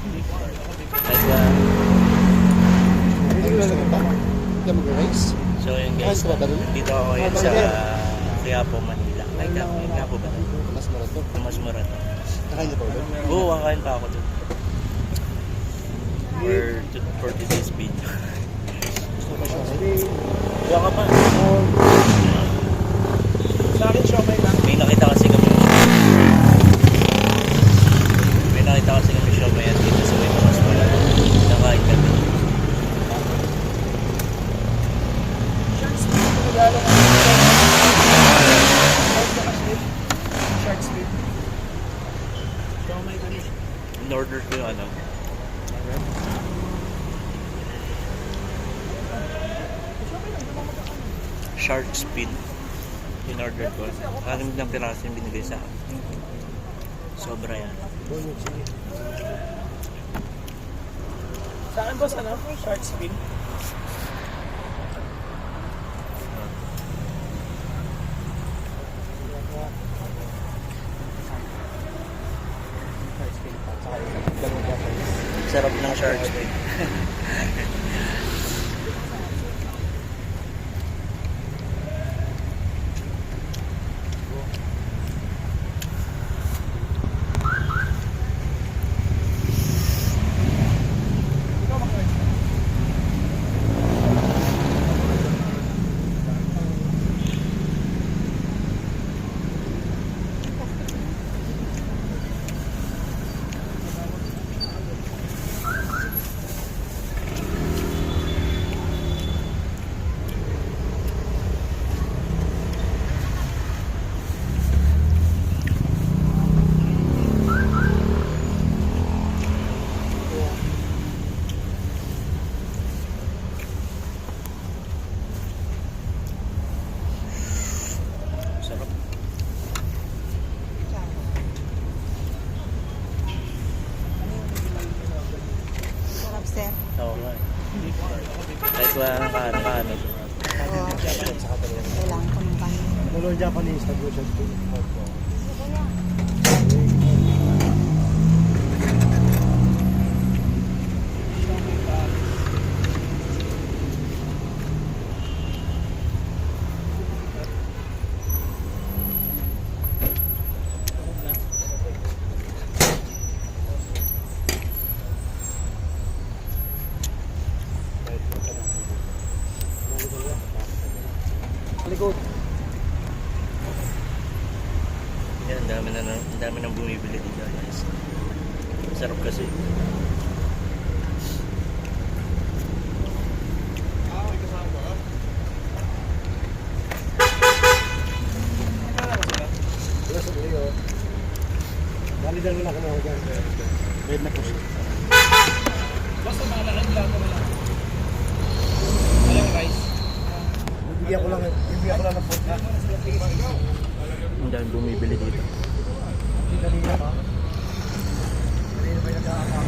Kaya, Hindi ko lang ba? Hindi ka mag-race? so yun guys, Ayos ba ba? dito ako ngayon sa Quiapo, Manila. Ay, Quiapo ba? Mas marato. Mas mura to. Nakain niyo pa ulit? Oo, kakain pa ako dun. For today's video. Gusto ko siya. Buwa ka pa. Sa akin siya may lang. May nakita kasi kami siya may at dito sa may mas mura. Nakain kami. Shark speed. In-order ko yung ano. Shark spin. In-order ko. 6 ng piraso yung binigay sa akin. Sobra yan. Sa akin boss, ano? Shark spin. Sarap ng shark spin. Sarap. Sarap, sir. Oo nga. Kahit wala nang kaano. Oo. Kailangan ko ng kanin. Lolo Japanese, nag-usap ko. Likod. Yan, ang dami nang bumibili dito guys. Sarap kasi. Wala sa buhay, oh. Balidan mo na kung ako dyan. Red na po siya. Basta malaking lang ko na lang. Walang rice. Bibigyan ko lang ng pot na. Ang dami bumibili dito. Kanina pa. Kanina pa yung nag-aakam.